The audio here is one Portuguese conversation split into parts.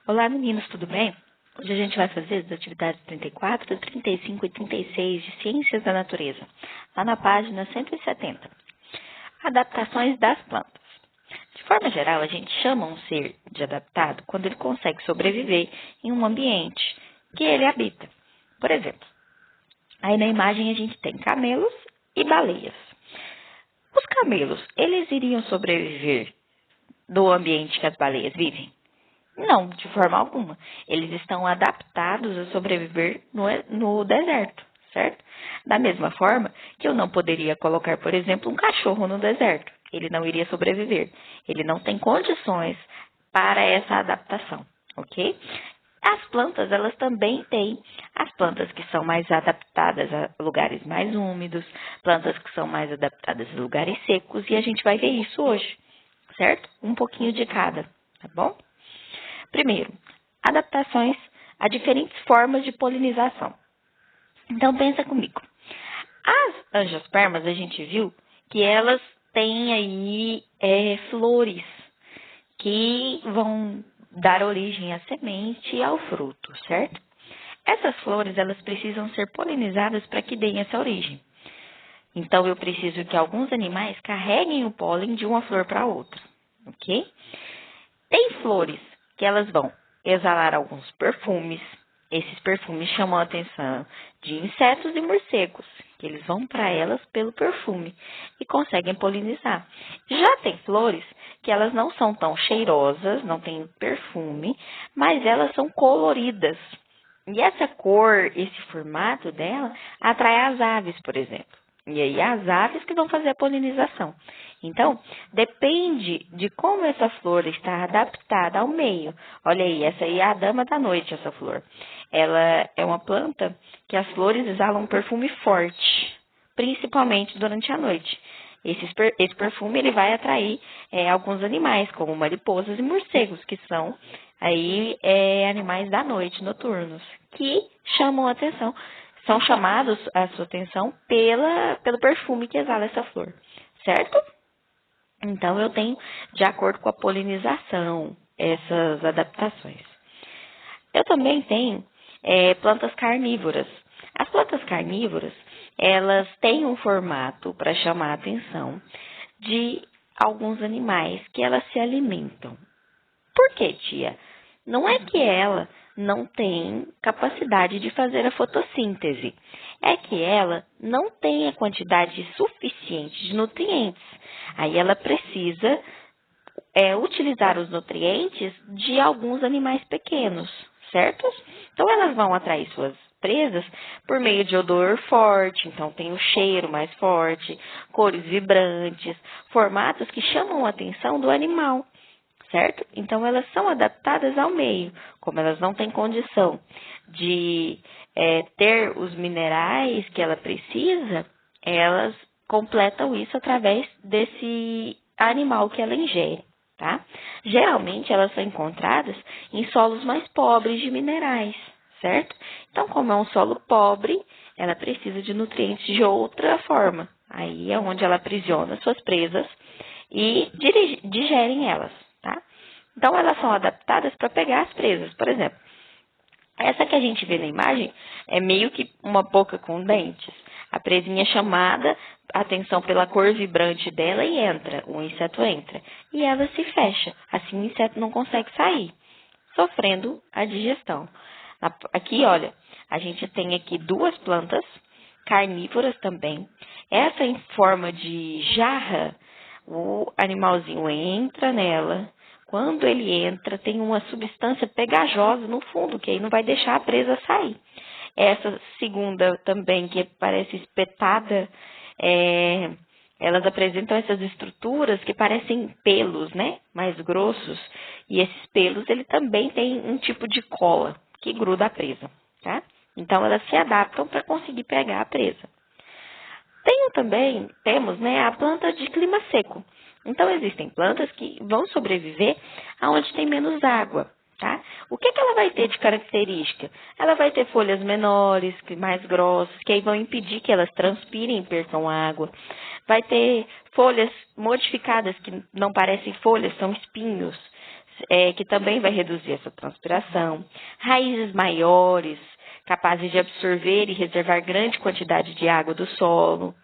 Olá, meninos, tudo bem? Hoje a gente vai fazer as atividades 34, 35 e 36 de Ciências da Natureza, lá na página 170. Adaptações das plantas. De forma geral, a gente chama um ser de adaptado quando ele consegue sobreviver em um ambiente que ele habita. Por exemplo, aí na imagem a gente tem camelos e baleias. Os camelos, eles iriam sobreviver no ambiente que as baleias vivem? Não, de forma alguma. Eles estão adaptados a sobreviver no deserto, certo? Da mesma forma que eu não poderia colocar, por exemplo, um cachorro no deserto. Ele não iria sobreviver. Ele não tem condições para essa adaptação, ok? As plantas, elas também têm as plantas que são mais adaptadas a lugares mais úmidos, plantas que são mais adaptadas a lugares secos, e a gente vai ver isso hoje, certo? Um pouquinho de cada, tá bom? Primeiro, adaptações a diferentes formas de polinização. Então, pensa comigo. As angiospermas, a gente viu que elas têm aí flores que vão dar origem à semente e ao fruto, certo? Essas flores, elas precisam ser polinizadas para que deem essa origem. Então, eu preciso que alguns animais carreguem o pólen de uma flor para outra, ok? Tem flores que elas vão exalar alguns perfumes. Esses perfumes chamam a atenção de insetos e morcegos, que eles vão para elas pelo perfume e conseguem polinizar. Já tem flores que elas não são tão cheirosas, não têm perfume, mas elas são coloridas. E essa cor, esse formato dela, atrai as aves, por exemplo. E aí as aves que vão fazer a polinização. Então, depende de como essa flor está adaptada ao meio. Olha aí, essa aí é a dama da noite, essa flor. Ela é uma planta que as flores exalam um perfume forte, principalmente durante a noite. Esse perfume ele vai atrair alguns animais, como mariposas e morcegos, que são aí animais da noite, noturnos, que chamam a atenção. São chamados a sua atenção pelo perfume que exala essa flor, certo? Então, eu tenho, de acordo com a polinização, essas adaptações. Eu também tenho plantas carnívoras. As plantas carnívoras, elas têm um formato para chamar a atenção de alguns animais que elas se alimentam. Por quê, tia? Não é que ela não tem capacidade de fazer a fotossíntese. É que ela não tem a quantidade suficiente de nutrientes. Aí ela precisa utilizar os nutrientes de alguns animais pequenos, certo? Então elas vão atrair suas presas por meio de odor forte, então tem o cheiro mais forte, cores vibrantes, formatos que chamam a atenção do animal. Certo? Então, elas são adaptadas ao meio. Como elas não têm condição de ter os minerais que ela precisa, elas completam isso através desse animal que ela ingere, tá? Geralmente, elas são encontradas em solos mais pobres de minerais, certo? Então, como é um solo pobre, ela precisa de nutrientes de outra forma. Aí é onde ela aprisiona suas presas e digerem elas. Tá? Então, elas são adaptadas para pegar as presas. Por exemplo, essa que a gente vê na imagem é meio que uma boca com dentes. A presinha é chamada a atenção pela cor vibrante dela e entra, o inseto entra. E ela se fecha, assim o inseto não consegue sair, sofrendo a digestão. Aqui, olha, a gente tem aqui duas plantas carnívoras também. Essa em forma de jarra, o animalzinho entra nela. Quando ele entra, tem uma substância pegajosa no fundo, que aí não vai deixar a presa sair. Essa segunda também, que parece espetada, elas apresentam essas estruturas que parecem pelos, né? Mais grossos. E esses pelos, ele também tem um tipo de cola que gruda a presa, tá? Então, elas se adaptam para conseguir pegar a presa. Temos a planta de clima seco. Então, existem plantas que vão sobreviver aonde tem menos água, tá? O que ela vai ter de característica? Ela vai ter folhas menores, mais grossas, que aí vão impedir que elas transpirem e percam água. Vai ter folhas modificadas, que não parecem folhas, são espinhos, que também vai reduzir essa transpiração. Raízes maiores, capazes de absorver e reservar grande quantidade de água do solo.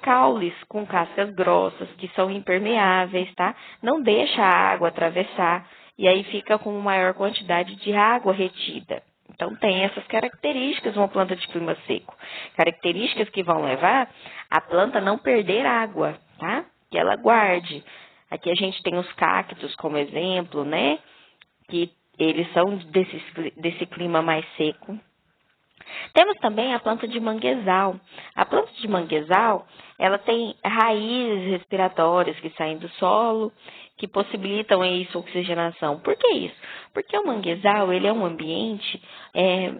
Caules com cascas grossas, que são impermeáveis, tá? Não deixa a água atravessar e aí fica com maior quantidade de água retida. Então, tem essas características uma planta de clima seco. Características que vão levar a planta a não perder água, tá? Que ela guarde. Aqui a gente tem os cactos como exemplo, né? Que eles são desse clima mais seco. Temos também a planta de manguezal. A planta de manguezal, ela tem raízes respiratórias que saem do solo, que possibilitam isso, oxigenação. Por que isso? Porque o manguezal, ele é um ambiente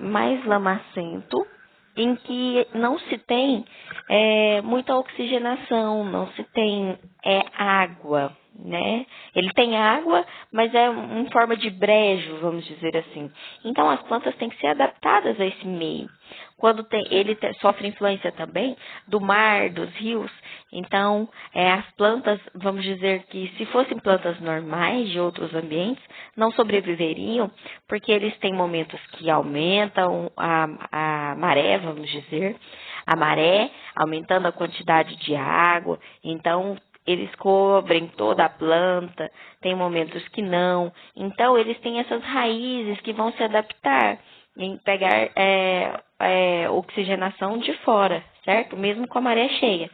mais lamacento, em que não se tem muita oxigenação, não se tem água, né? Ele tem água, mas é em forma de brejo, vamos dizer assim. Então, as plantas têm que ser adaptadas a esse meio. Quando ele sofre influência também do mar, dos rios, então, as plantas, vamos dizer que se fossem plantas normais de outros ambientes, não sobreviveriam, porque eles têm momentos que aumentam a maré, vamos dizer, a maré, aumentando a quantidade de água, então eles cobrem toda a planta, tem momentos que não. Então, eles têm essas raízes que vão se adaptar em pegar oxigenação de fora, certo? Mesmo com a maré cheia.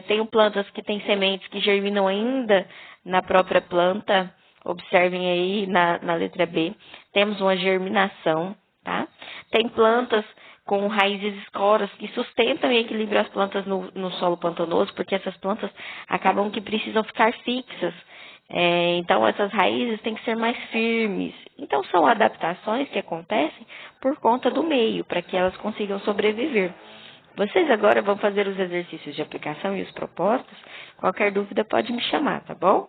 Tenho plantas que têm sementes que germinam ainda na própria planta. Observem aí na letra B. Temos uma germinação, tá? Tem plantas com raízes escoras que sustentam e equilibram as plantas no solo pantanoso, porque essas plantas acabam que precisam ficar fixas. Então, essas raízes têm que ser mais firmes. Então, são adaptações que acontecem por conta do meio, para que elas consigam sobreviver. Vocês agora vão fazer os exercícios de aplicação e os propostos. Qualquer dúvida pode me chamar, tá bom?